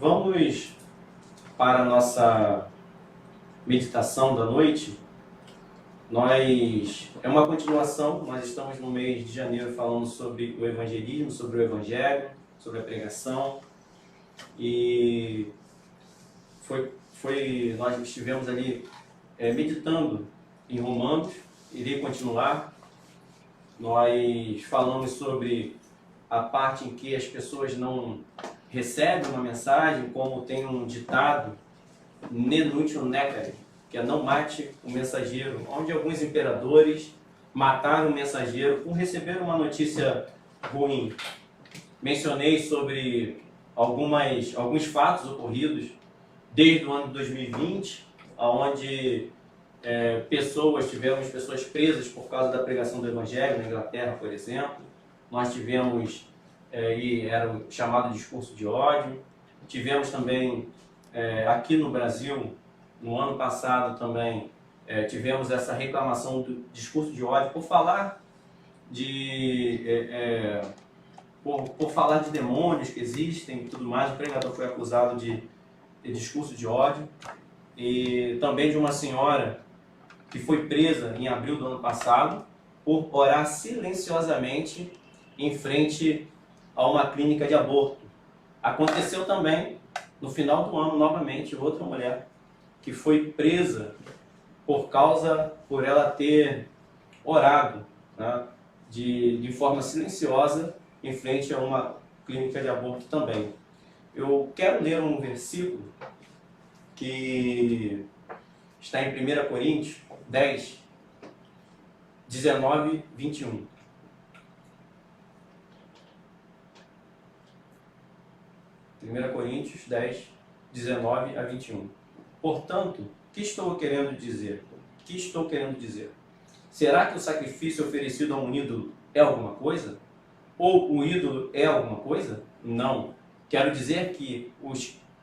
Vamos para a nossa meditação da noite. É uma continuação, nós estamos no mês de janeiro falando sobre o evangelismo, sobre o evangelho, sobre a pregação. E nós estivemos ali meditando em Romanos, irei continuar. Nós falamos sobre a parte em que as pessoas não recebem uma mensagem, como tem um ditado, ne nuntium necare, que é não mate o mensageiro, onde alguns imperadores mataram o mensageiro por receber uma notícia ruim. Mencionei sobre alguns fatos ocorridos desde o ano de 2020, onde tivemos pessoas presas por causa da pregação do Evangelho, na Inglaterra, por exemplo. Nós tivemos, era o chamado discurso de ódio. Tivemos também, aqui no Brasil, no ano passado também, tivemos essa reclamação do discurso de ódio por falar por falar de demônios que existem e tudo mais. O pregador foi acusado de discurso de ódio. E também de uma senhora que foi presa em abril do ano passado por orar silenciosamente em frente a uma clínica de aborto. Aconteceu também, no final do ano, novamente, outra mulher que foi presa por ela ter orado, né, de forma silenciosa em frente a uma clínica de aborto também. Eu quero ler um versículo que está em 1 Coríntios 10, 19, 21. 1 Coríntios 10, 19 a 21. Portanto, o que estou querendo dizer? Será que o sacrifício oferecido a um ídolo é alguma coisa? Ou o ídolo é alguma coisa? Não. Quero dizer que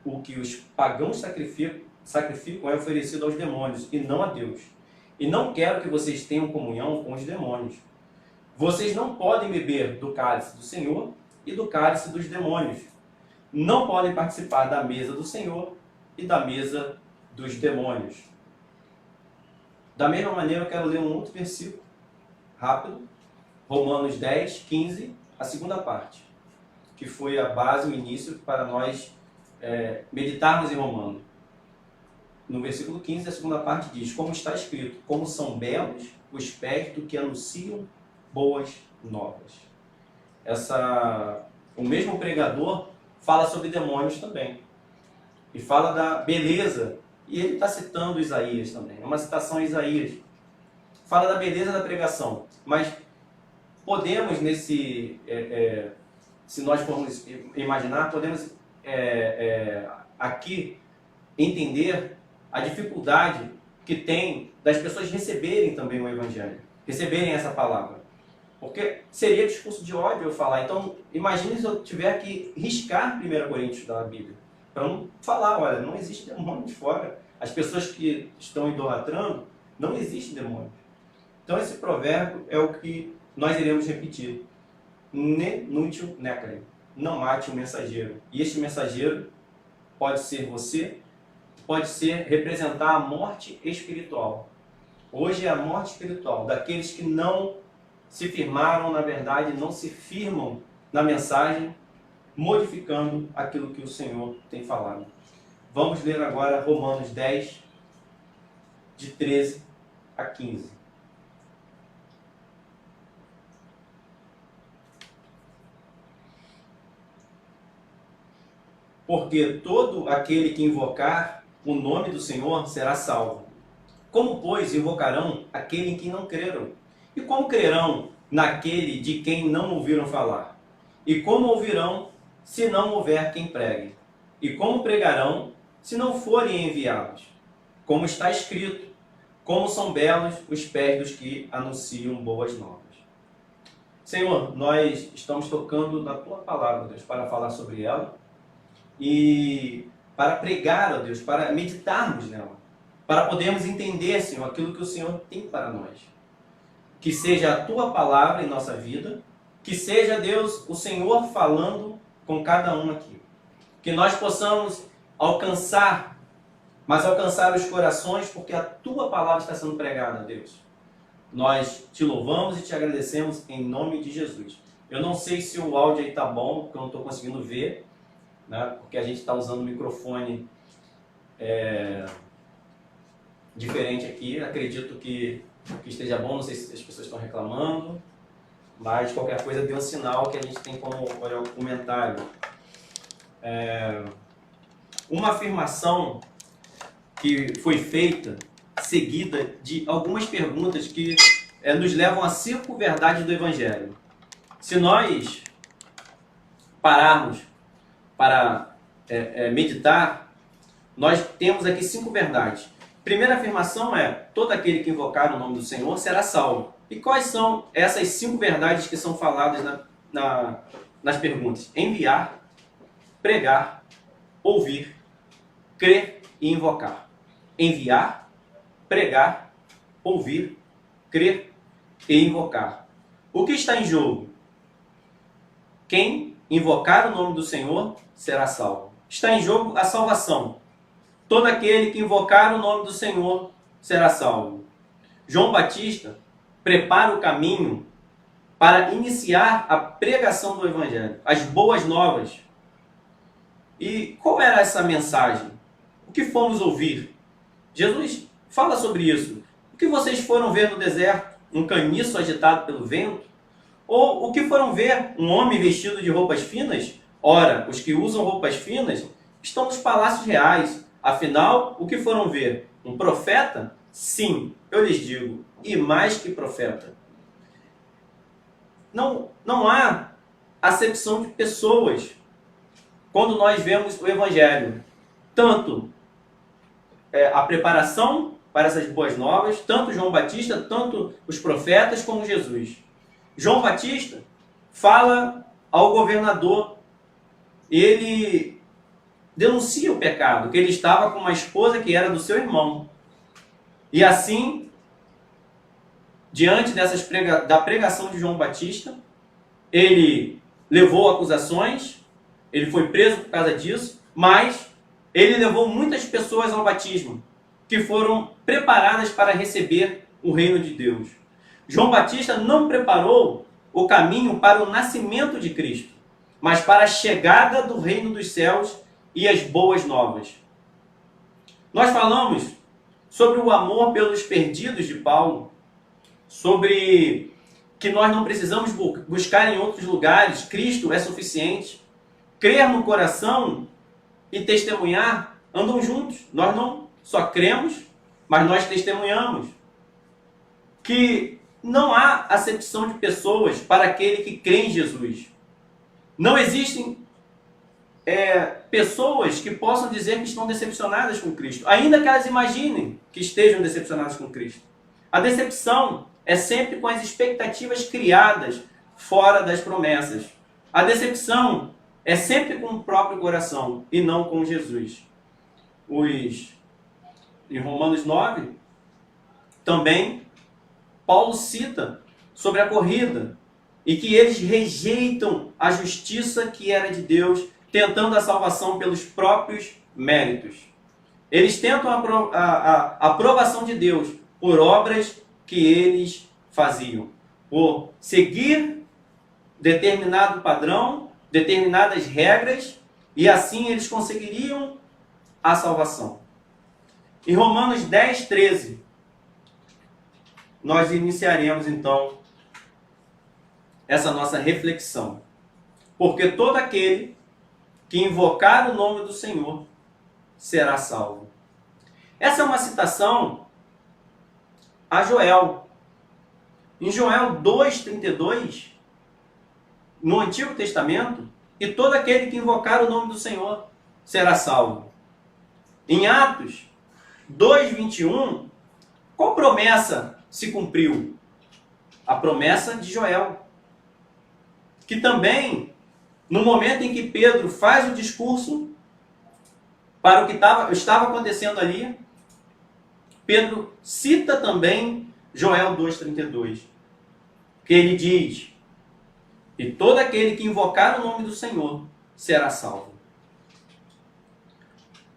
o que os pagãos sacrificam é oferecido aos demônios e não a Deus. E não quero que vocês tenham comunhão com os demônios. Vocês não podem beber do cálice do Senhor e do cálice dos demônios. Não podem participar da mesa do Senhor e da mesa dos demônios. Da mesma maneira, eu quero ler um outro versículo, rápido. Romanos 10, 15, a segunda parte, que foi a base, o início para nós meditarmos em Romanos. No versículo 15, a segunda parte diz: como está escrito, como são belos os pés do que anunciam boas novas. O mesmo pregador fala sobre demônios também. E fala da beleza. E ele está citando Isaías também. É uma citação a Isaías. Fala da beleza da pregação. Mas podemos, se nós formos imaginar, podemos aqui entender a dificuldade que tem das pessoas receberem também o Evangelho. Receberem essa palavra. Porque seria discurso de ódio eu falar. Então, imagine se eu tiver que riscar 1 Coríntios da Bíblia. Para não falar, olha, não existe demônio de fora. As pessoas que estão idolatrando, não existe demônio. Então, esse provérbio é o que nós iremos repetir. Ne nuntium necare. Não mate o mensageiro. E este mensageiro pode ser você, pode representar a morte espiritual. Hoje é a morte espiritual daqueles que não se firmaram, na verdade, não se firmam na mensagem, modificando aquilo que o Senhor tem falado. Vamos ler agora Romanos 10, de 13 a 15. Porque todo aquele que invocar o nome do Senhor será salvo. Como, pois, invocarão aquele em quem não creram? E como crerão naquele de quem não ouviram falar? E como ouvirão se não houver quem pregue? E como pregarão se não forem enviados? Como está escrito, como são belos os pés dos que anunciam boas novas. Senhor, nós estamos tocando na Tua palavra, Deus, para falar sobre ela e para pregar, ó Deus, para meditarmos nela, para podermos entender, Senhor, aquilo que o Senhor tem para nós. Que seja a Tua palavra em nossa vida, que seja, Deus, o Senhor falando com cada um aqui. que nós possamos alcançar, mas alcançar os corações, porque a tua palavra está sendo pregada, Deus. Nós te louvamos e te agradecemos em nome de Jesus. Eu não sei se o áudio aí está bom, porque eu não estou conseguindo ver, né? Porque a gente está usando um microfone diferente aqui. Acredito que esteja bom, não sei se as pessoas estão reclamando, mas qualquer coisa dê um sinal que a gente tem como olhar o comentário. Uma afirmação que foi feita, seguida de algumas perguntas que nos levam à circunverdade do Evangelho. Se nós pararmos para meditar, nós temos aqui 5 verdades. Primeira afirmação é: todo aquele que invocar o nome do Senhor será salvo. E quais são essas 5 verdades que são faladas nas perguntas? Enviar, pregar, ouvir, crer e invocar. Enviar, pregar, ouvir, crer e invocar. O que está em jogo? Quem invocar o nome do Senhor será salvo. Está em jogo a salvação. Todo aquele que invocar o nome do Senhor será salvo. João Batista prepara o caminho para iniciar a pregação do Evangelho, as boas novas. E qual era essa mensagem? O que fomos ouvir? Jesus fala sobre isso. O que vocês foram ver no deserto? Um caniço agitado pelo vento? Ou o que foram ver? Um homem vestido de roupas finas? Ora, os que usam roupas finas estão nos palácios reais. Afinal, o que foram ver? Um profeta? Sim, eu lhes digo, e mais que profeta. Não há acepção de pessoas quando nós vemos o Evangelho. Tanto a preparação para essas boas novas, tanto João Batista, tanto os profetas, como Jesus. João Batista fala ao governador, ele denuncia o pecado, que ele estava com uma esposa que era do seu irmão. E assim, diante da pregação de João Batista, ele levou acusações, ele foi preso por causa disso, mas ele levou muitas pessoas ao batismo, que foram preparadas para receber o reino de Deus. João Batista não preparou o caminho para o nascimento de Cristo, mas para a chegada do reino dos céus e as boas novas. Nós falamos sobre o amor pelos perdidos de Paulo, sobre que nós não precisamos buscar em outros lugares, Cristo é suficiente. Crer no coração e testemunhar andam juntos. Nós não só cremos, mas nós testemunhamos. Que não há acepção de pessoas para aquele que crê em Jesus. Não existem pessoas que possam dizer que estão decepcionadas com Cristo, ainda que elas imaginem que estejam decepcionadas com Cristo. A decepção é sempre com as expectativas criadas fora das promessas. A decepção é sempre com o próprio coração e não com Jesus. Em Romanos 9, também, Paulo cita sobre a corrida e que eles rejeitam a justiça que era de Deus, tentando a salvação pelos próprios méritos. Eles tentam a aprovação de Deus por obras que eles faziam, por seguir determinado padrão, determinadas regras, e assim eles conseguiriam a salvação. Em Romanos 10, 13, nós iniciaremos então essa nossa reflexão. Porque todo aquele que invocar o nome do Senhor será salvo. Essa é uma citação a Joel. Em Joel 2,32, no Antigo Testamento, e todo aquele que invocar o nome do Senhor será salvo. Em Atos 2,21, qual promessa se cumpriu? A promessa de Joel. Que também, no momento em que Pedro faz o discurso para o que estava acontecendo ali, Pedro cita também Joel 2,32, que ele diz: e todo aquele que invocar o nome do Senhor será salvo.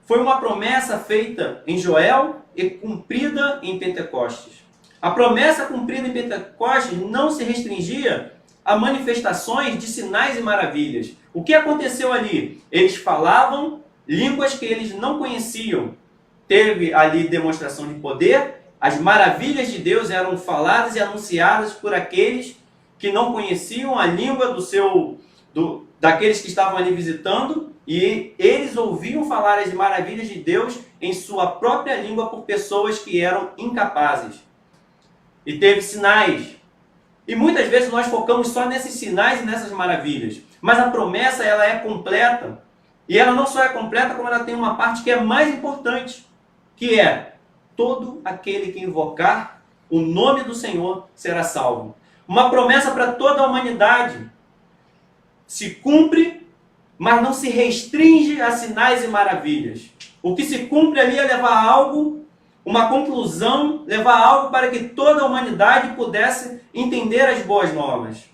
foi uma promessa feita em Joel e cumprida em Pentecostes. A promessa cumprida em Pentecostes não se restringia a manifestações de sinais e maravilhas. O que aconteceu ali? Eles falavam línguas que eles não conheciam. Teve ali demonstração de poder, as maravilhas de Deus eram faladas e anunciadas por aqueles que não conheciam a língua daqueles que estavam ali visitando, e eles ouviam falar as maravilhas de Deus em sua própria língua por pessoas que eram incapazes. E teve sinais. E muitas vezes nós focamos só nesses sinais e nessas maravilhas. Mas a promessa, ela é completa. E ela não só é completa, como ela tem uma parte que é mais importante, que é: todo aquele que invocar o nome do Senhor será salvo. Uma promessa para toda a humanidade. Se cumpre, mas não se restringe a sinais e maravilhas. O que se cumpre ali é levar algo, uma conclusão, levar algo para que toda a humanidade pudesse entender as boas novas.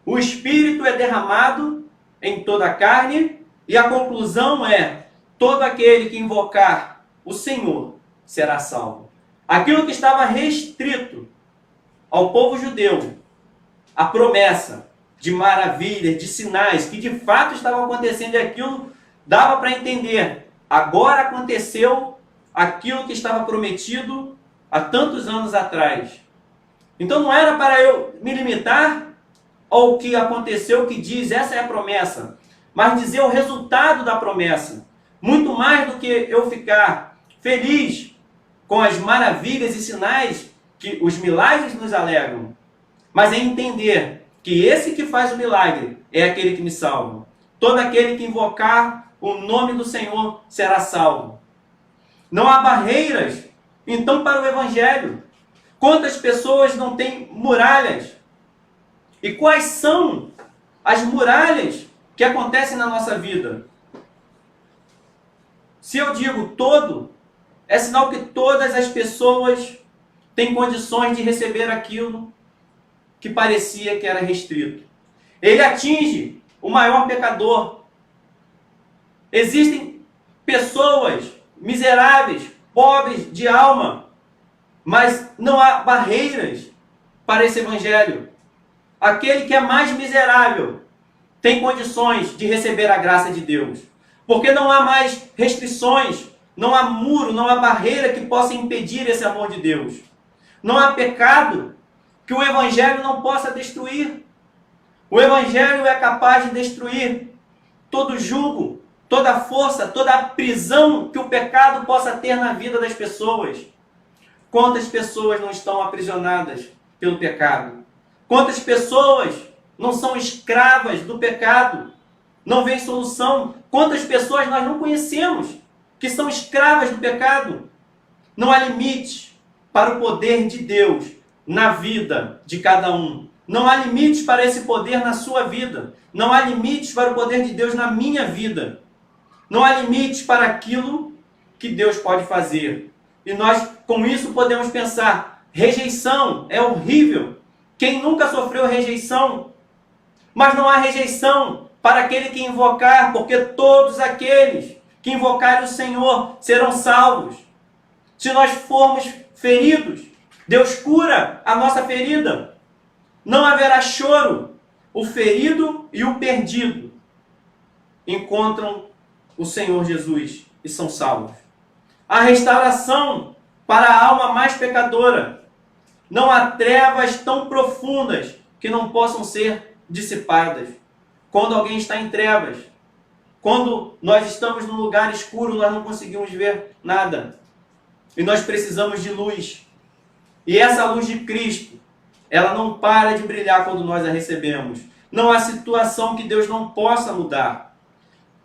O Espírito é derramado em toda a carne, e a conclusão é: todo aquele que invocar o Senhor será salvo. Aquilo que estava restrito ao povo judeu, a promessa de maravilhas, de sinais, que de fato estavam acontecendo, e aquilo dava para entender. Agora aconteceu aquilo que estava prometido há tantos anos atrás. Então não era para eu me limitar ao que aconteceu, que diz, essa é a promessa, mas dizer o resultado da promessa. Muito mais do que eu ficar feliz com as maravilhas e sinais que os milagres nos alegram, mas é entender que esse que faz o milagre é aquele que me salva. Todo aquele que invocar o nome do Senhor será salvo. Não há barreiras, então, para o Evangelho. Quantas pessoas não têm muralhas? E quais são as muralhas que acontecem na nossa vida? Se eu digo todo, é sinal que todas as pessoas têm condições de receber aquilo que parecia que era restrito. Ele atinge o maior pecador. Existem pessoas miseráveis, pobres de alma, mas não há barreiras para esse Evangelho. Aquele que é mais miserável tem condições de receber a graça de Deus, porque não há mais restrições, não há muro, não há barreira que possa impedir esse amor de Deus. Não há pecado que o Evangelho não possa destruir. O Evangelho é capaz de destruir todo jugo, toda força, toda a prisão que o pecado possa ter na vida das pessoas. Quantas pessoas não estão aprisionadas pelo pecado? Quantas pessoas não são escravas do pecado? Não vem solução. Quantas pessoas nós não conhecemos que são escravas do pecado? Não há limite para o poder de Deus na vida de cada um. Não há limites para esse poder na sua vida. Não há limites para o poder de Deus na minha vida. Não há limites para aquilo que Deus pode fazer. E nós, com isso, podemos pensar: rejeição é horrível. Quem nunca sofreu rejeição? Mas não há rejeição para aquele que invocar, porque todos aqueles que invocarem o Senhor serão salvos. Se nós formos feridos, Deus cura a nossa ferida. Não haverá choro. O ferido e o perdido encontram o Senhor Jesus e são salvos. A restauração para a alma mais pecadora. Não há trevas tão profundas que não possam ser dissipadas. Quando alguém está em trevas, quando nós estamos num lugar escuro, nós não conseguimos ver nada. E nós precisamos de luz. E essa luz de Cristo, ela não para de brilhar quando nós a recebemos. Não há situação que Deus não possa mudar.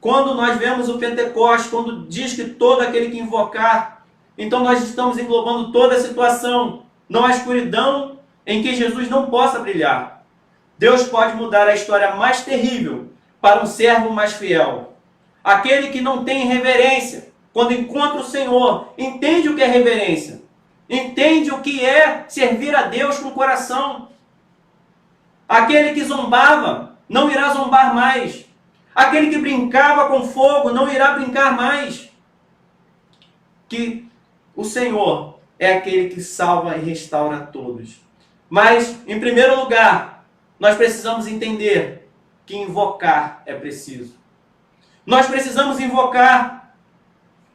Quando nós vemos o Pentecostes, quando diz que todo aquele que invocar, então nós estamos englobando toda a situação. Não há escuridão em que Jesus não possa brilhar. Deus pode mudar a história mais terrível para um servo mais fiel. Aquele que não tem reverência, quando encontra o Senhor, entende o que é reverência. Entende o que é servir a Deus com o coração. Aquele que zombava, não irá zombar mais. Aquele que brincava com fogo, não irá brincar mais. que o Senhor é aquele que salva e restaura a todos. Mas, em primeiro lugar, nós precisamos entender que invocar é preciso. Nós precisamos invocar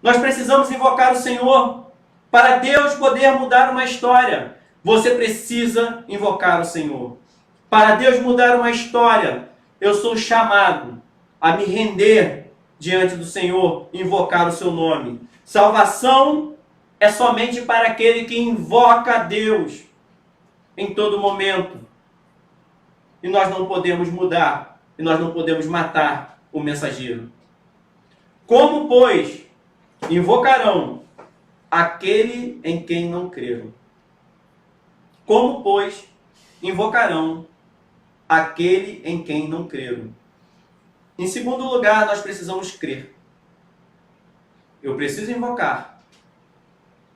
o Senhor para Deus poder mudar uma história. Você precisa invocar o Senhor. Para Deus mudar uma história, eu sou chamado a me render diante do Senhor, invocar o seu nome. Salvação é somente para aquele que invoca a Deus em todo momento. E nós não podemos mudar, e nós não podemos matar o mensageiro. Como, pois, invocarão aquele em quem não creram? Como, pois, invocarão aquele em quem não creram? Em segundo lugar, nós precisamos crer. Eu preciso invocar.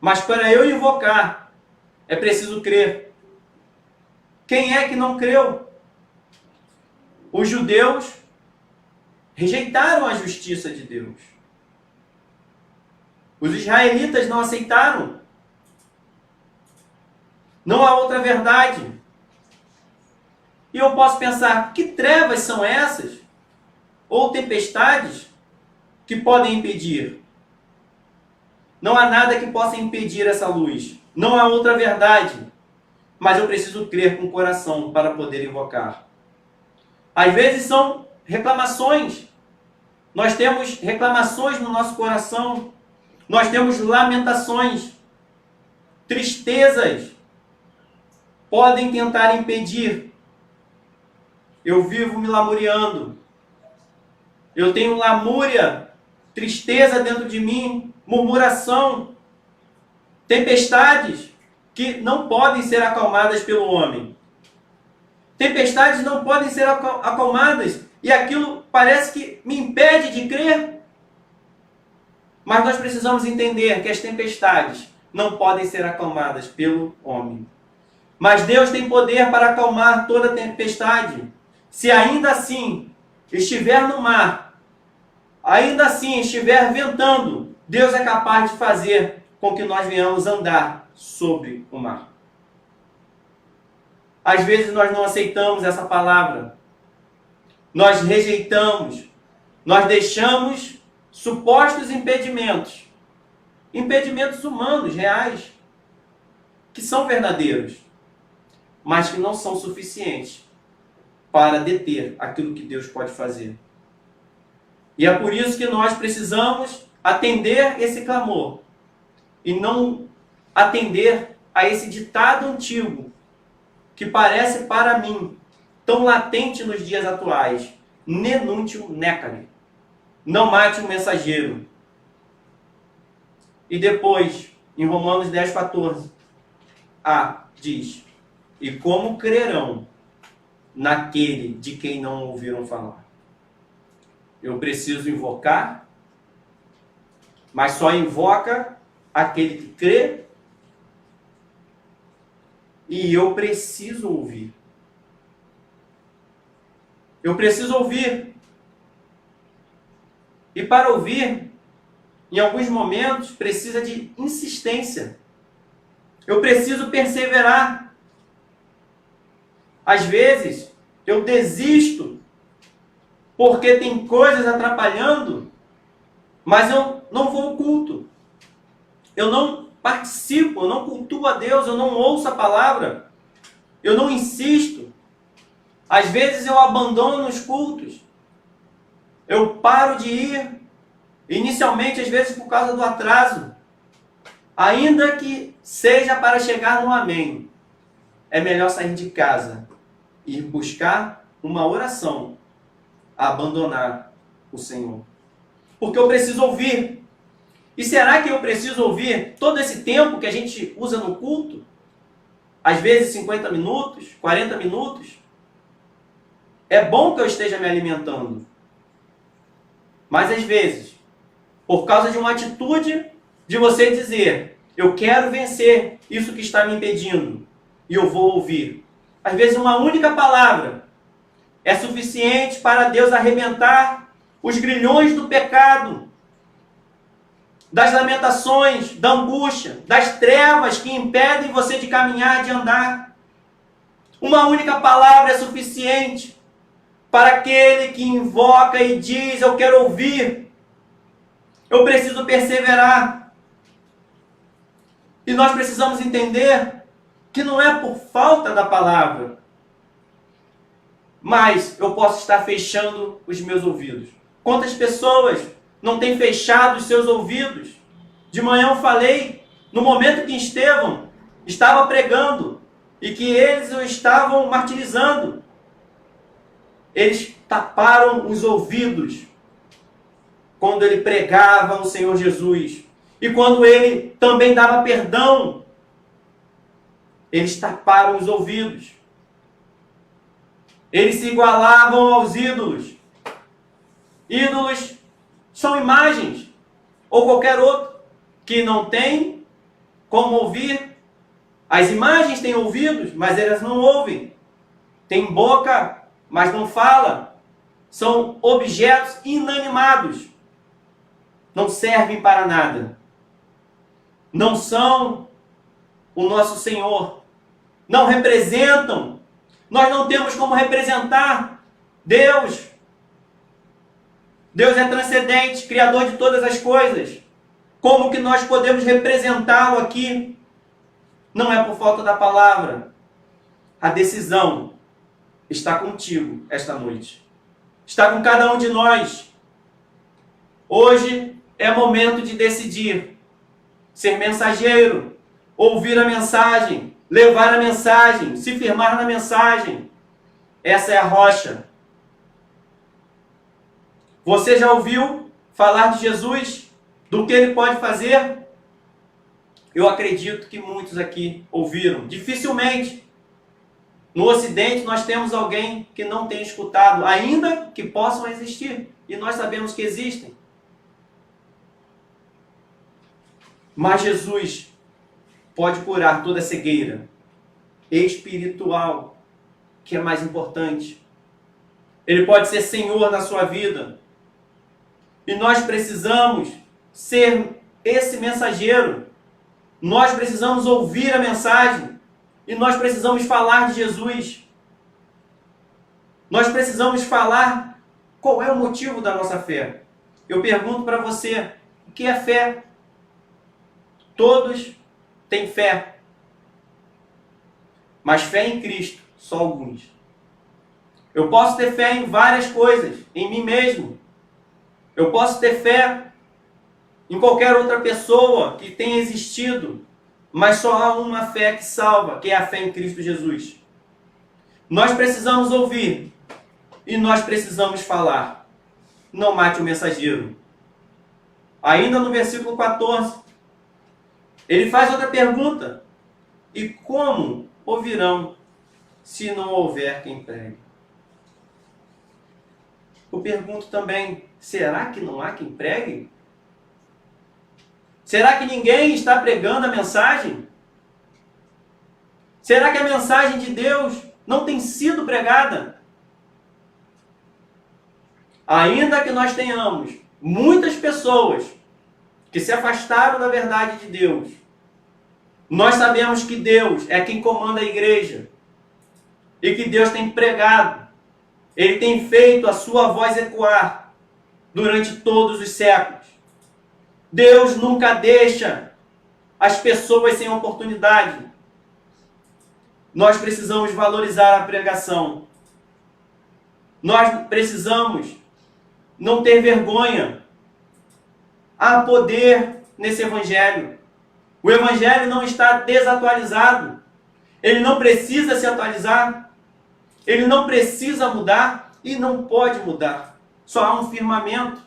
Mas para eu invocar, é preciso crer. Quem é que não creu? Os judeus rejeitaram a justiça de Deus. Os israelitas não aceitaram. Não há outra verdade. E eu posso pensar, que trevas são essas? Ou tempestades que podem impedir? Não há nada que possa impedir essa luz. Não há outra verdade. Mas eu preciso crer com o coração para poder invocar. Às vezes são reclamações. Nós temos reclamações no nosso coração. Nós temos lamentações. Tristezas podem tentar impedir. Eu vivo me lamuriando. Eu tenho lamúria, tristeza dentro de mim, murmuração, tempestades que não podem ser acalmadas pelo homem. Tempestades não podem ser acalmadas e aquilo parece que me impede de crer. Mas nós precisamos entender que as tempestades não podem ser acalmadas pelo homem. Mas Deus tem poder para acalmar toda tempestade. Se ainda assim estiver no mar, ainda assim estiver ventando, Deus é capaz de fazer com que nós venhamos andar sobre o mar. Às vezes nós não aceitamos essa palavra. Nós rejeitamos. Nós deixamos supostos impedimentos. Impedimentos humanos, reais, que são verdadeiros, mas que não são suficientes para deter aquilo que Deus pode fazer. E é por isso que nós precisamos atender esse clamor e não atender a esse ditado antigo que parece para mim tão latente nos dias atuais: ne nuntium necare, não mate o mensageiro. E depois, em Romanos 10,14, diz: e como crerão naquele de quem não ouviram falar? Eu preciso invocar, mas só invoca aquele que crê, e eu preciso ouvir. Eu preciso ouvir. E para ouvir, em alguns momentos, precisa de insistência. Eu preciso perseverar. Às vezes, eu desisto porque tem coisas atrapalhando, mas eu não vou ao culto. Eu não participo, eu não cultuo a Deus, eu não ouço a palavra, eu não insisto. Às vezes eu abandono os cultos. Eu paro de ir, inicialmente, às vezes por causa do atraso. Ainda que seja para chegar no amém, é melhor sair de casa e ir buscar uma oração a abandonar o Senhor. Porque eu preciso ouvir. E será que eu preciso ouvir todo esse tempo que a gente usa no culto? Às vezes 50 minutos, 40 minutos. É bom que eu esteja me alimentando. Mas às vezes, por causa de uma atitude de você dizer: eu quero vencer isso que está me impedindo, e eu vou ouvir. Às vezes uma única palavra é suficiente para Deus arrebentar os grilhões do pecado das lamentações, da angústia, das trevas que impedem você de caminhar, de andar. Uma única palavra é suficiente para aquele que invoca e diz: eu quero ouvir, eu preciso perseverar. E nós precisamos entender que não é por falta da palavra, mas eu posso estar fechando os meus ouvidos. Quantas pessoas não têm fechado os seus ouvidos? De manhã eu falei, no momento que Estevão estava pregando e que eles o estavam martirizando, eles taparam os ouvidos quando ele pregava o Senhor Jesus. E quando ele também dava perdão, eles taparam os ouvidos. Eles se igualavam aos ídolos. Ídolos são imagens, ou qualquer outro, que não tem como ouvir. As imagens têm ouvidos, mas elas não ouvem. Tem boca, mas não fala. São objetos inanimados. Não servem para nada. Não são o nosso Senhor. Não representam. Nós não temos como representar Deus. Deus é transcendente, criador de todas as coisas. Como que nós podemos representá-lo aqui? Não é por falta da palavra. A decisão está contigo esta noite. Está com cada um de nós. Hoje é momento de decidir. Ser mensageiro, ouvir a mensagem, levar a mensagem, se firmar na mensagem. Essa é a rocha. Você já ouviu falar de Jesus? Do que ele pode fazer? Eu acredito que muitos aqui ouviram. Dificilmente. No Ocidente nós temos alguém que não tem escutado, ainda que possam existir. E nós sabemos que existem. Mas Jesus pode curar toda cegueira espiritual, que é mais importante. Ele pode ser Senhor na sua vida. E nós precisamos ser esse mensageiro. Nós precisamos ouvir a mensagem. E nós precisamos falar de Jesus. Nós precisamos falar qual é o motivo da nossa fé. Eu pergunto para você, o que é fé? Todos têm fé. Mas fé em Cristo, só alguns. Eu posso ter fé em várias coisas, em mim mesmo. Eu posso ter fé em qualquer outra pessoa que tenha existido, mas só há uma fé que salva, que é a fé em Cristo Jesus. Nós precisamos ouvir e nós precisamos falar. Não mate o mensageiro. Ainda no versículo 14, ele faz outra pergunta. E como ouvirão se não houver quem pregue? Eu pergunto também, será que não há quem pregue? Será que ninguém está pregando a mensagem? Será que a mensagem de Deus não tem sido pregada? Ainda que nós tenhamos muitas pessoas que se afastaram da verdade de Deus, nós sabemos que Deus é quem comanda a igreja e que Deus tem pregado. Ele tem feito a sua voz ecoar durante todos os séculos. Deus nunca deixa as pessoas sem oportunidade. Nós precisamos valorizar a pregação. Nós precisamos não ter vergonha. Há poder nesse evangelho. O evangelho não está desatualizado. Ele não precisa se atualizar. Ele não precisa mudar e não pode mudar. Só há um firmamento.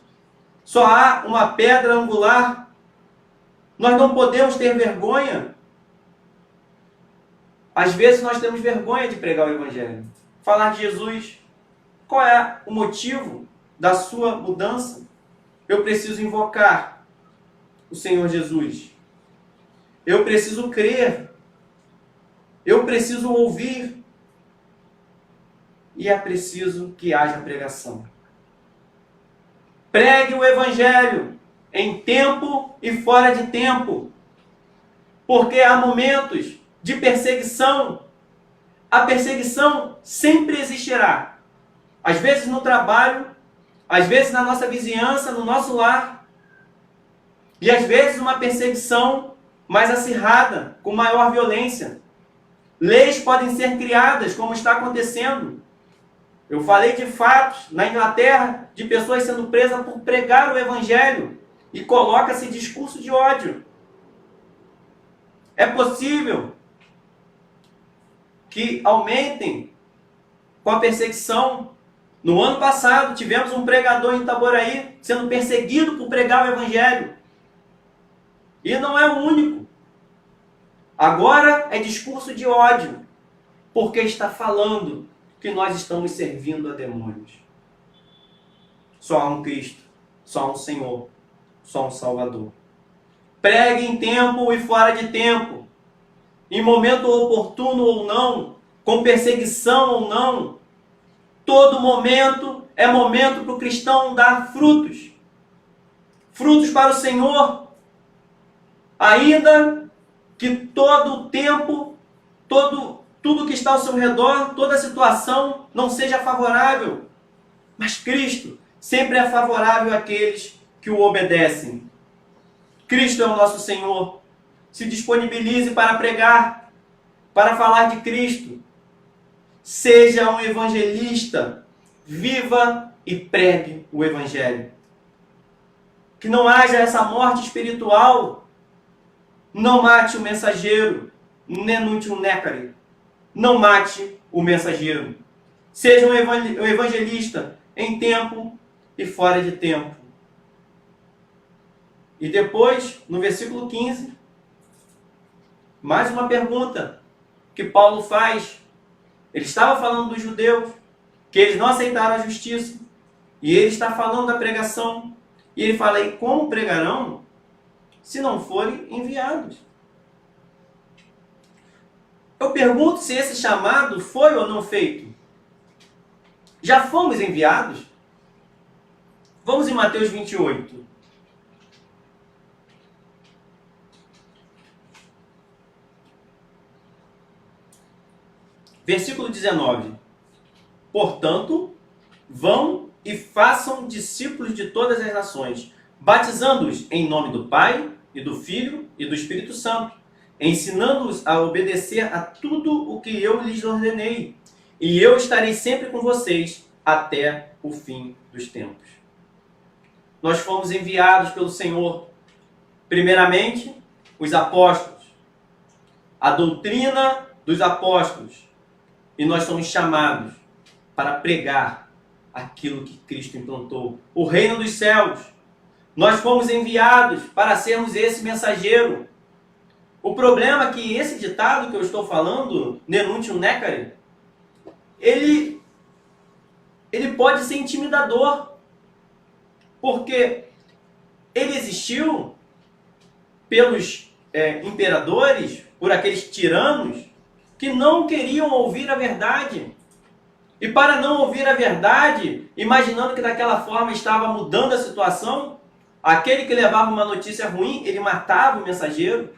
Só há uma pedra angular. Nós não podemos ter vergonha. Às vezes nós temos vergonha de pregar o evangelho. Falar de Jesus. Qual é o motivo da sua mudança? Eu preciso invocar o Senhor Jesus. Eu preciso crer. Eu preciso ouvir. E é preciso que haja pregação. Pregue o evangelho. em tempo e fora de tempo. Porque há momentos de perseguição. A perseguição sempre existirá. Às vezes no trabalho, às vezes na nossa vizinhança, no nosso lar. E às vezes uma perseguição mais acirrada, com maior violência. Leis podem ser criadas, como está acontecendo. Eu falei de fatos na Inglaterra de pessoas sendo presas por pregar o Evangelho e coloca-se discurso de ódio. É possível que aumentem com a perseguição. No ano passado, tivemos um pregador em Itaboraí sendo perseguido por pregar o Evangelho. E não é o único. Agora é discurso de ódio, porque está falando que nós estamos servindo a demônios. Só há um Cristo, só há um Senhor, só um Salvador. Pregue em tempo e fora de tempo, em momento oportuno ou não, com perseguição ou não. Todo momento é momento para o cristão dar frutos. Frutos para o Senhor. Ainda que todo o tempo, tudo que está ao seu redor, toda a situação não seja favorável. Mas Cristo sempre é favorável àqueles que o obedecem. Cristo é o nosso Senhor. Se disponibilize para pregar, para falar de Cristo. Seja um evangelista. Viva e pregue o Evangelho. Que não haja essa morte espiritual. Não mate o mensageiro. Nenúncio necare. Não mate o mensageiro. Seja um evangelista em tempo e fora de tempo. E depois, no versículo 15, mais uma pergunta que Paulo faz. Ele estava falando dos judeus, que eles não aceitaram a justiça. E ele está falando da pregação. E ele fala, e como pregarão se não forem enviados? Eu pergunto se esse chamado foi ou não feito. Já fomos enviados? Vamos em Mateus 28. Versículo 19. Portanto, vão e façam discípulos de todas as nações, batizando-os em nome do Pai, e do Filho, e do Espírito Santo, ensinando-os a obedecer a tudo o que eu lhes ordenei. E eu estarei sempre com vocês até o fim dos tempos. Nós fomos enviados pelo Senhor, primeiramente, os apóstolos, a doutrina dos apóstolos, e nós somos chamados para pregar aquilo que Cristo implantou, o reino dos céus. Nós fomos enviados para sermos esse mensageiro. O problema é que esse ditado que eu estou falando, nenúncio necare, ele pode ser intimidador, porque ele existiu pelos imperadores, por aqueles tiranos que não queriam ouvir a verdade. E para não ouvir a verdade, imaginando que daquela forma estava mudando a situação, aquele que levava uma notícia ruim, ele matava o mensageiro,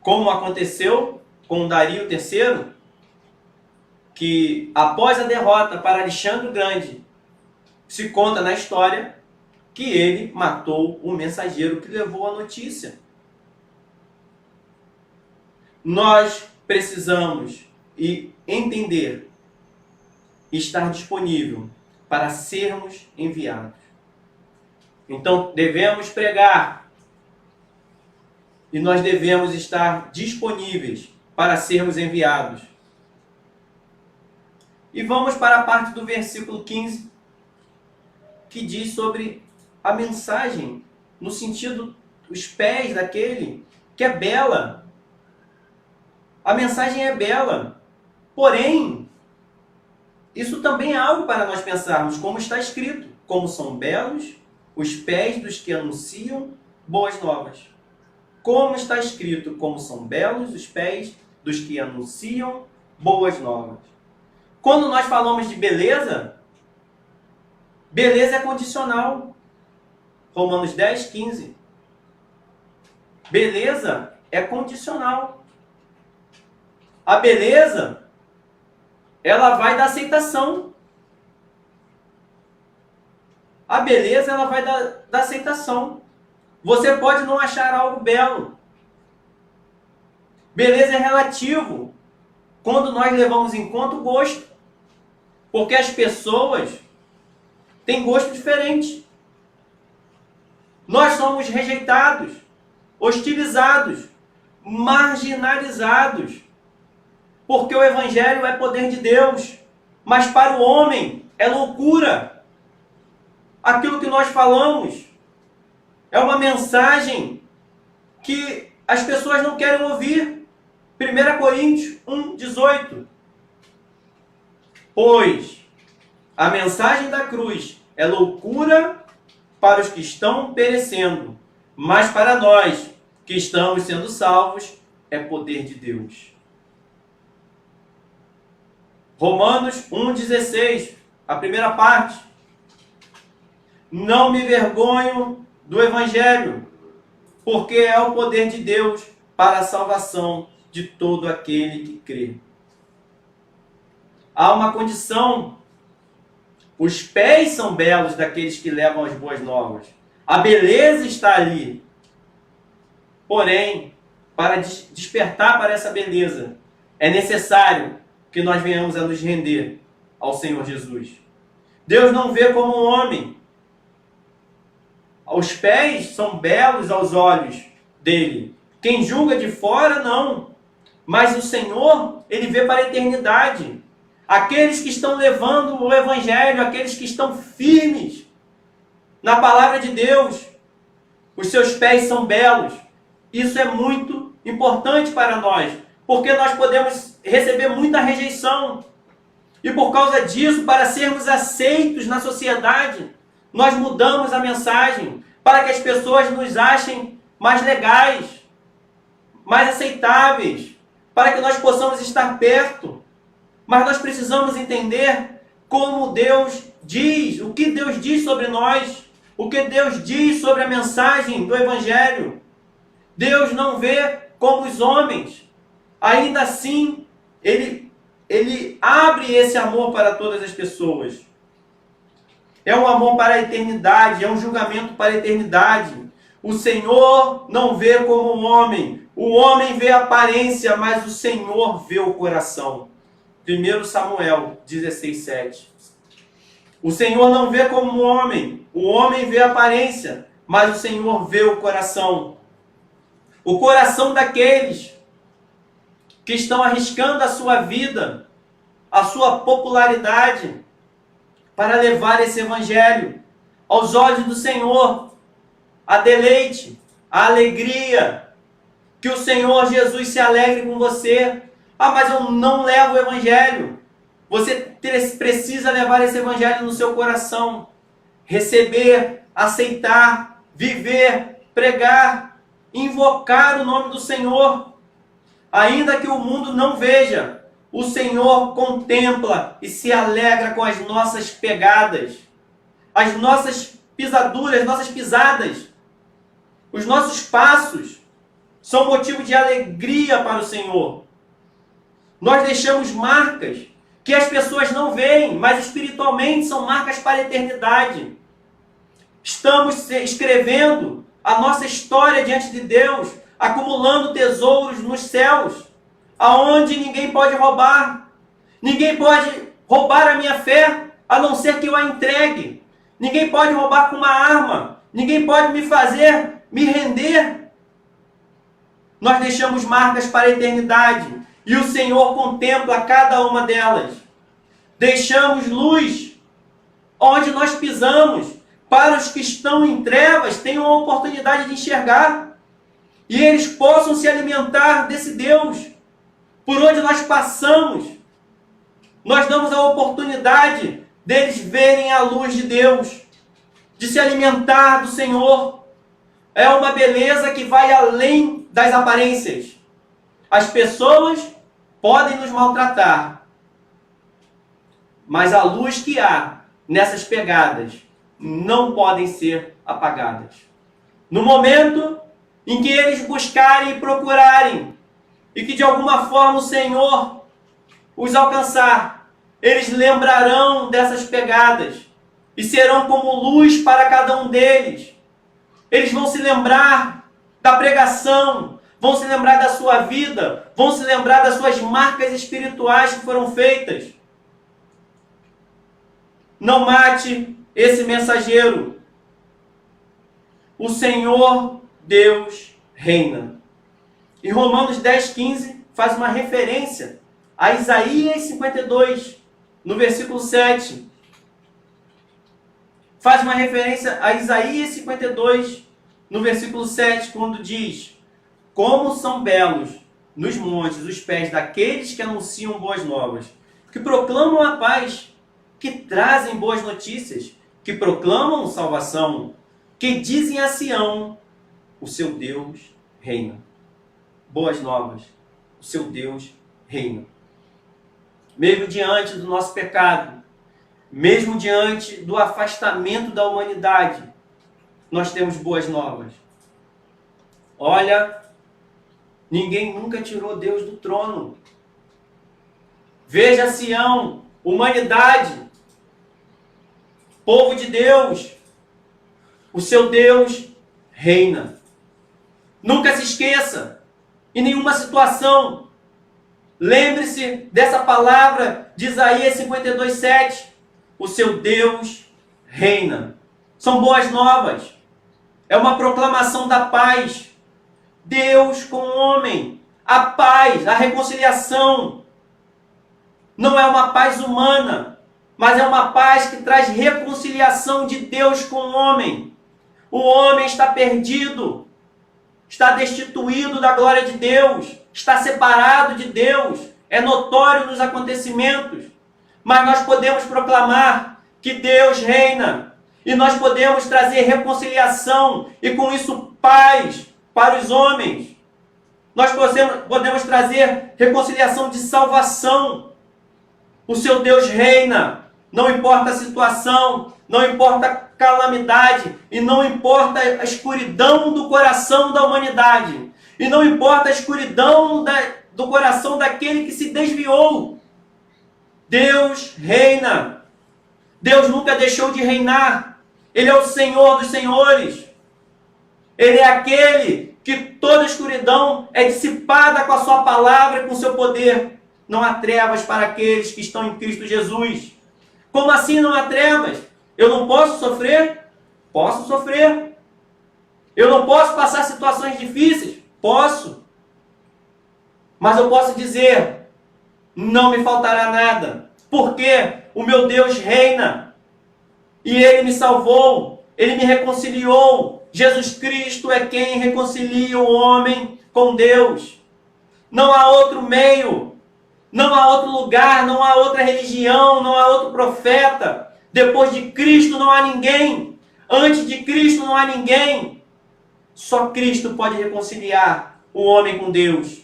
como aconteceu com Dario III, que após a derrota para Alexandre o Grande, se conta na história que ele matou o mensageiro que levou a notícia. Nós precisamos entender e estar disponível para sermos enviados. Então, devemos pregar e nós devemos estar disponíveis para sermos enviados. E vamos para a parte do versículo 15, que diz sobre a mensagem, no sentido dos pés daquele que é bela. A mensagem é bela, porém, isso também é algo para nós pensarmos, como está escrito, como são belos os pés dos que anunciam boas novas. Como está escrito, como são belos os pés dos que anunciam boas novas. Quando nós falamos de beleza, beleza é condicional. Romanos 10, 15. Beleza é condicional. A beleza, ela vai da aceitação. A beleza, ela vai da aceitação. Você pode não achar algo belo. Beleza é relativo quando nós levamos em conta o gosto. Porque as pessoas têm gosto diferente. Nós somos rejeitados, hostilizados, marginalizados. Porque o Evangelho é poder de Deus. Mas para o homem é loucura. Aquilo que nós falamos é uma mensagem que as pessoas não querem ouvir. 1 Coríntios 1, 18. Pois a mensagem da cruz é loucura para os que estão perecendo, mas para nós que estamos sendo salvos é poder de Deus. Romanos 1,16, a primeira parte. Não me vergonho do Evangelho, porque é o poder de Deus para a salvação de todo aquele que crê. Há uma condição. Os pés são belos daqueles que levam as boas novas. A beleza está ali. Porém, para despertar para essa beleza, é necessário que nós venhamos a nos render ao Senhor Jesus. Deus não vê como um homem. Os pés são belos aos olhos dele. Quem julga de fora, não. Mas o Senhor, ele vê para a eternidade. Aqueles que estão levando o Evangelho, aqueles que estão firmes na palavra de Deus, os seus pés são belos. Isso é muito importante para nós, porque nós podemos receber muita rejeição. E por causa disso, para sermos aceitos na sociedade, nós mudamos a mensagem para que as pessoas nos achem mais legais, mais aceitáveis, para que nós possamos estar perto. Mas nós precisamos entender como Deus diz, o que Deus diz sobre nós, o que Deus diz sobre a mensagem do Evangelho. Deus não vê como os homens. Ainda assim, Ele abre esse amor para todas as pessoas. É um amor para a eternidade, é um julgamento para a eternidade. O Senhor não vê como o homem vê a aparência, mas o Senhor vê o coração. 1 Samuel 16, 7. O Senhor não vê como o homem vê a aparência, mas o Senhor vê o coração. O coração daqueles que estão arriscando a sua vida, a sua popularidade, para levar esse Evangelho aos olhos do Senhor, a deleite, a alegria, que o Senhor Jesus se alegre com você. Ah, mas eu não levo o Evangelho. Você precisa levar esse Evangelho no seu coração. Receber, aceitar, viver, pregar, invocar o nome do Senhor. Ainda que o mundo não veja, o Senhor contempla e se alegra com as nossas pegadas, as nossas pisaduras, nossas pisadas. Os nossos passos são motivo de alegria para o Senhor. Nós deixamos marcas que as pessoas não veem, mas espiritualmente são marcas para a eternidade. Estamos escrevendo a nossa história diante de Deus, acumulando tesouros nos céus, aonde ninguém pode roubar. Ninguém pode roubar a minha fé, a não ser que eu a entregue. Ninguém pode roubar com uma arma. Ninguém pode me fazer me render. Nós deixamos marcas para a eternidade. E o Senhor contempla cada uma delas. Deixamos luz onde nós pisamos, para os que estão em trevas tenham a oportunidade de enxergar. E eles possam se alimentar desse Deus. Por onde nós passamos, nós damos a oportunidade deles verem a luz de Deus, de se alimentar do Senhor. É uma beleza que vai além das aparências. As pessoas podem nos maltratar, mas a luz que há nessas pegadas não podem ser apagadas. No momento em que eles buscarem e procurarem, e que de alguma forma o Senhor os alcançar, eles lembrarão dessas pegadas e serão como luz para cada um deles. Eles vão se lembrar da pregação, vão se lembrar da sua vida, vão se lembrar das suas marcas espirituais que foram feitas. Não mate esse mensageiro. O Senhor Deus reina. E Romanos 10:15 faz uma referência a Isaías 52, no versículo 7. Faz uma referência a Isaías 52, no versículo 7, quando diz: como são belos nos montes os pés daqueles que anunciam boas novas, que proclamam a paz, que trazem boas notícias, que proclamam salvação, que dizem a Sião: o seu Deus reina. Boas novas, o seu Deus reina. Mesmo diante do nosso pecado, mesmo diante do afastamento da humanidade, nós temos boas novas. Olha, ninguém nunca tirou Deus do trono. Veja Sião, humanidade, povo de Deus, o seu Deus reina. Nunca se esqueça, em nenhuma situação, lembre-se dessa palavra de Isaías 52:7. O seu Deus reina. São boas novas. É uma proclamação da paz. Deus com o homem. A paz, a reconciliação. Não é uma paz humana, mas é uma paz que traz reconciliação de Deus com o homem. O homem está perdido, está destituído da glória de Deus, está separado de Deus, é notório nos acontecimentos, mas nós podemos proclamar que Deus reina, e nós podemos trazer reconciliação, e com isso paz para os homens. Nós podemos trazer reconciliação de salvação. O seu Deus reina, não importa a situação, não importa a calamidade, e não importa a escuridão do coração da humanidade, e não importa a escuridão do coração daquele que se desviou. Deus reina. Deus nunca deixou de reinar. Ele é o Senhor dos senhores. Ele é aquele que toda escuridão é dissipada com a sua palavra e com o seu poder. Não há trevas para aqueles que estão em Cristo Jesus. Como assim não há trevas? Eu não posso sofrer? Posso sofrer. Eu não posso passar situações difíceis? Posso. Mas eu posso dizer: não me faltará nada, porque o meu Deus reina. E Ele me salvou, Ele me reconciliou. Jesus Cristo é quem reconcilia o homem com Deus. Não há outro meio, não há outro lugar, não há outra religião, não há outro profeta. Depois de Cristo não há ninguém. Antes de Cristo não há ninguém. Só Cristo pode reconciliar o homem com Deus.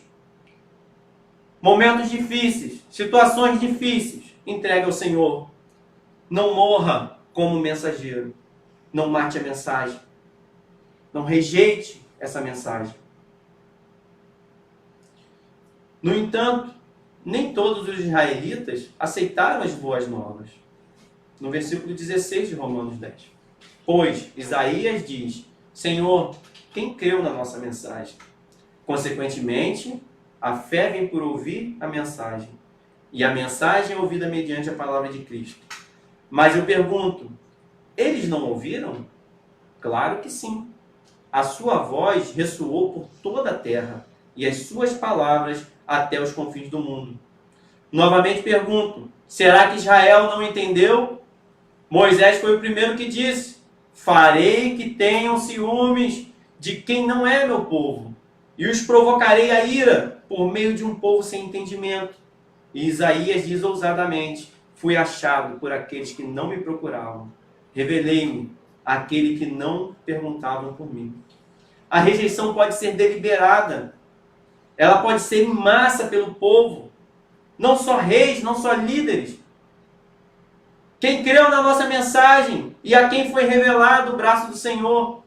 Momentos difíceis, situações difíceis, entregue ao Senhor. Não morra como mensageiro. Não mate a mensagem. Não rejeite essa mensagem. No entanto, nem todos os israelitas aceitaram as boas novas. No versículo 16 de Romanos 10. Pois Isaías diz: Senhor, quem creu na nossa mensagem? Consequentemente, a fé vem por ouvir a mensagem, e a mensagem é ouvida mediante a palavra de Cristo. Mas eu pergunto, eles não ouviram? Claro que sim. A sua voz ressoou por toda a terra, e as suas palavras até os confins do mundo. Novamente pergunto, será que Israel não entendeu? Moisés foi o primeiro que disse: farei que tenham ciúmes de quem não é meu povo, e os provocarei a ira por meio de um povo sem entendimento. E Isaías diz ousadamente: fui achado por aqueles que não me procuravam. Revelei-me àquele que não perguntavam por mim. A rejeição pode ser deliberada. Ela pode ser em massa pelo povo. Não só reis, não só líderes. Quem creu na nossa mensagem e a quem foi revelado o braço do Senhor.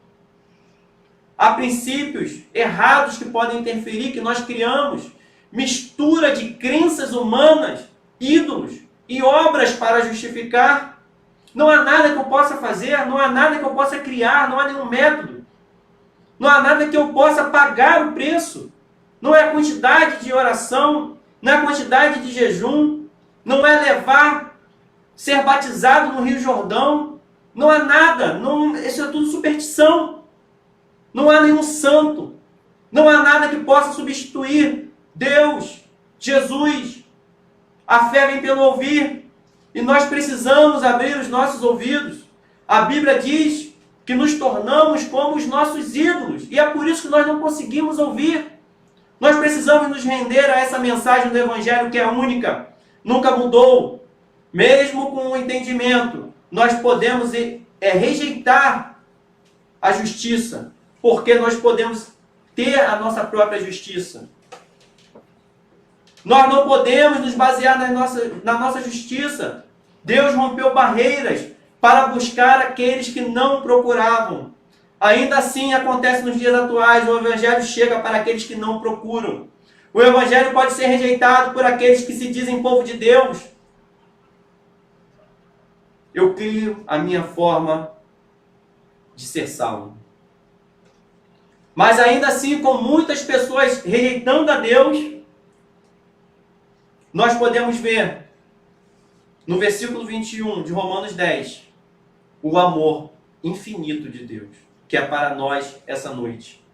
Há princípios errados que podem interferir, que nós criamos. Mistura de crenças humanas, ídolos e obras para justificar. Não há nada que eu possa fazer, não há nada que eu possa criar, não há nenhum método. Não há nada que eu possa pagar o preço. Não é a quantidade de oração, não é a quantidade de jejum, não é ser batizado no Rio Jordão. Não há nada, isso é tudo superstição. Não há nenhum santo. Não há nada que possa substituir Deus, Jesus. A fé vem pelo ouvir. E nós precisamos abrir os nossos ouvidos. A Bíblia diz que nos tornamos como os nossos ídolos. E é por isso que nós não conseguimos ouvir. Nós precisamos nos render a essa mensagem do Evangelho que é única. Nunca mudou. Mesmo com o entendimento, nós podemos rejeitar a justiça. Porque nós podemos ter a nossa própria justiça. Nós não podemos nos basear na nossa justiça. Deus rompeu barreiras para buscar aqueles que não procuravam. Ainda assim acontece nos dias atuais, o Evangelho chega para aqueles que não procuram. O Evangelho pode ser rejeitado por aqueles que se dizem povo de Deus. Eu crio a minha forma de ser salvo. Mas ainda assim, com muitas pessoas rejeitando a Deus, nós podemos ver no versículo 21 de Romanos 10, o amor infinito de Deus, que é para nós essa noite.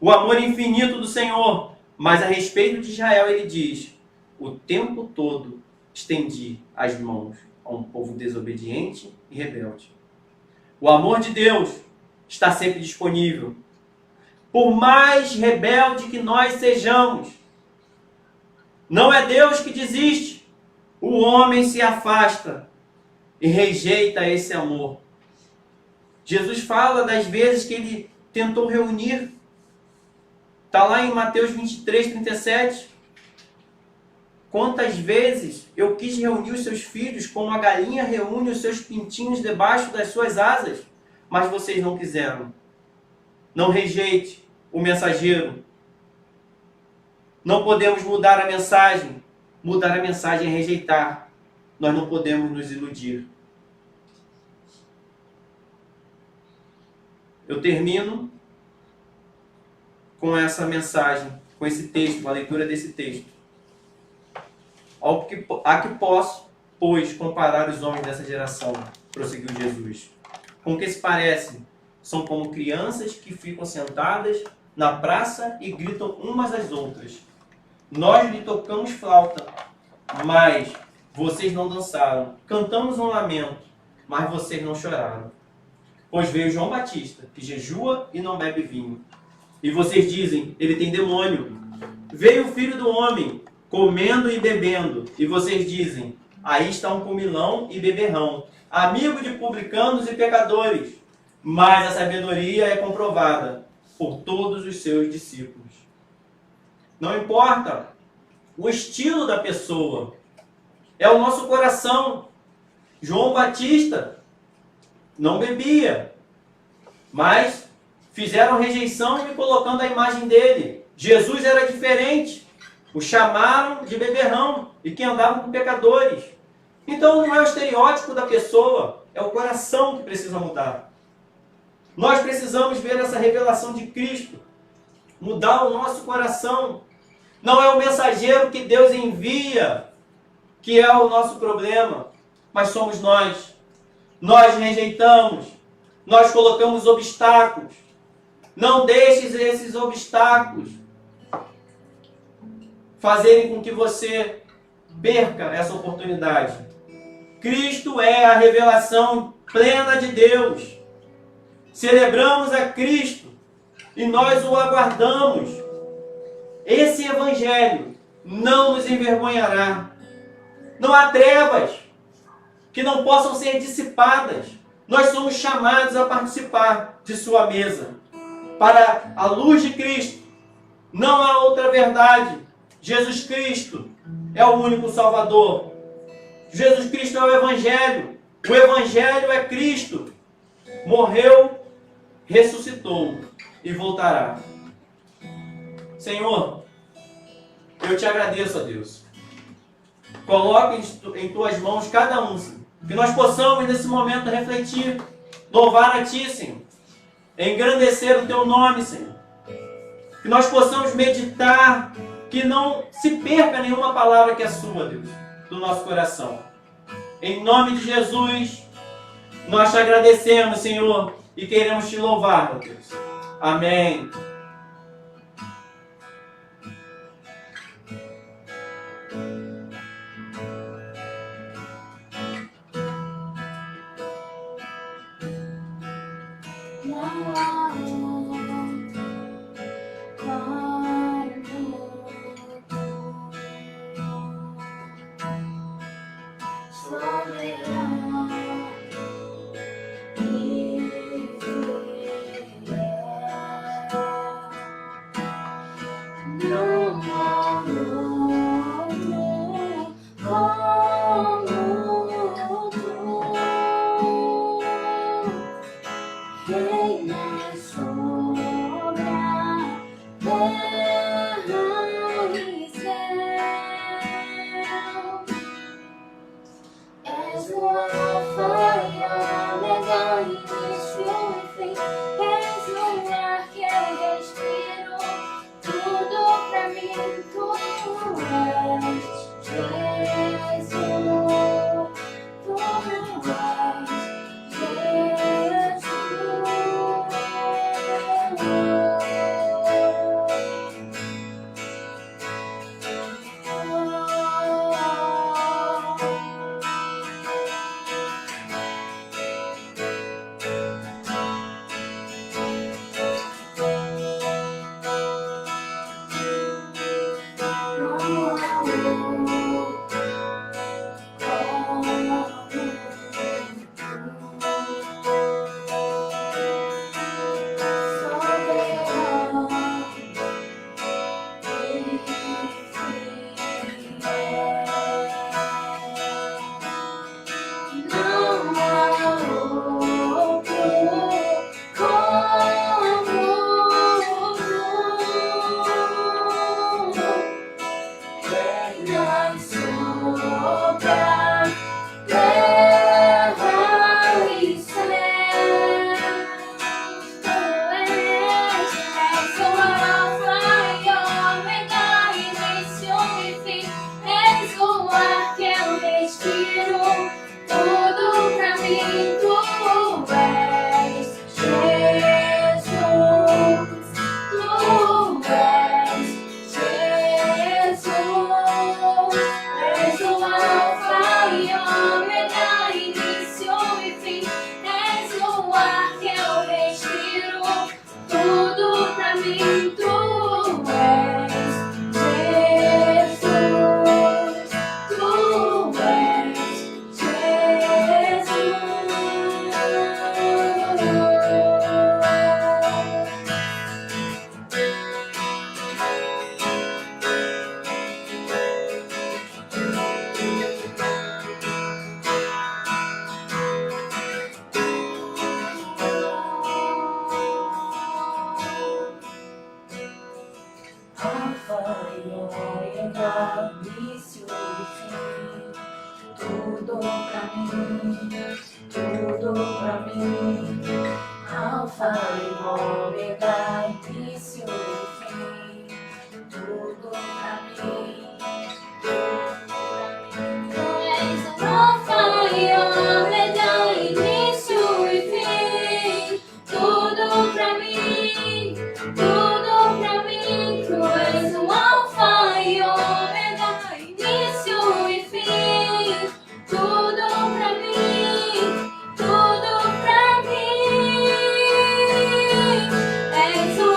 O amor infinito do Senhor, mas a respeito de Israel ele diz, o tempo todo estendi as mãos a um povo desobediente e rebelde. O amor de Deus está sempre disponível. Por mais rebelde que nós sejamos, não é Deus que desiste. O homem se afasta e rejeita esse amor. Jesus fala das vezes que ele tentou reunir. Está lá em Mateus 23, 37. Quantas vezes eu quis reunir os seus filhos como a galinha reúne os seus pintinhos debaixo das suas asas, mas vocês não quiseram. Não rejeite o mensageiro. Não podemos mudar a mensagem. Mudar a mensagem é rejeitar. Nós não podemos nos iludir. Eu termino com essa mensagem, com esse texto, a leitura desse texto. A que posso, pois, comparar os homens dessa geração, prosseguiu Jesus. Com que se parecem? São como crianças que ficam sentadas na praça e gritam umas às outras. Nós lhe tocamos flauta, mas vocês não dançaram. Cantamos um lamento, mas vocês não choraram. Pois veio João Batista, que jejua e não bebe vinho. E vocês dizem, ele tem demônio. Veio o Filho do Homem, comendo e bebendo. E vocês dizem, aí está um comilão e beberrão, amigo de publicanos e pecadores. Mas a sabedoria é comprovada por todos os seus discípulos. Não importa o estilo da pessoa, é o nosso coração. João Batista não bebia, mas fizeram rejeição e colocando a imagem dele. Jesus era diferente, o chamaram de beberrão e que andava com pecadores. Então não é o estereótipo da pessoa, é o coração que precisa mudar. Nós precisamos ver essa revelação de Cristo, mudar o nosso coração. Não é o mensageiro que Deus envia que é o nosso problema, mas somos nós. Nós rejeitamos, nós colocamos obstáculos. Não deixes esses obstáculos fazerem com que você perca essa oportunidade. Cristo é a revelação plena de Deus. Celebramos a Cristo e nós o aguardamos. Esse Evangelho não nos envergonhará. Não há trevas que não possam ser dissipadas. Nós somos chamados a participar de sua mesa. Para a luz de Cristo, não há outra verdade. Jesus Cristo é o único Salvador. Jesus Cristo é o Evangelho. O Evangelho é Cristo. Morreu, ressuscitou e voltará. Senhor, eu te agradeço, ó Deus. Coloque em tuas mãos cada um, Senhor. Que nós possamos nesse momento refletir, louvar a Ti, Senhor. Engrandecer o Teu nome, Senhor. Que nós possamos meditar, que não se perca nenhuma palavra que é sua, Deus, do nosso coração. Em nome de Jesus, nós te agradecemos, Senhor, e queremos te louvar, ó Deus. Amém. início e fim, tudo pra mim, tudo pra mim. Alfa e ômega, início e fim, tudo pra mim, tudo pra mim. Tu és o Alfa e ômega, início e fim, tudo pra mim, tudo pra mim. Tu és o Alfa e ômega, início e fim, tudo pra mim, tudo pra mim. És o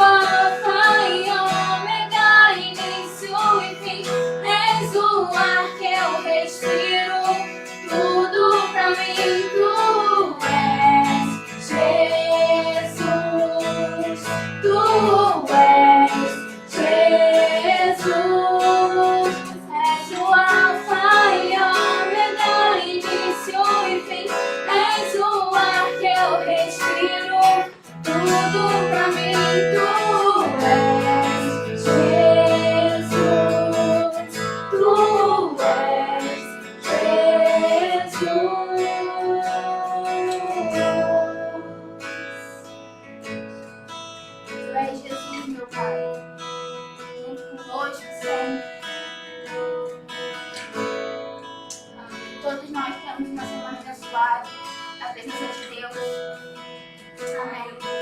presença de Deus. Amém.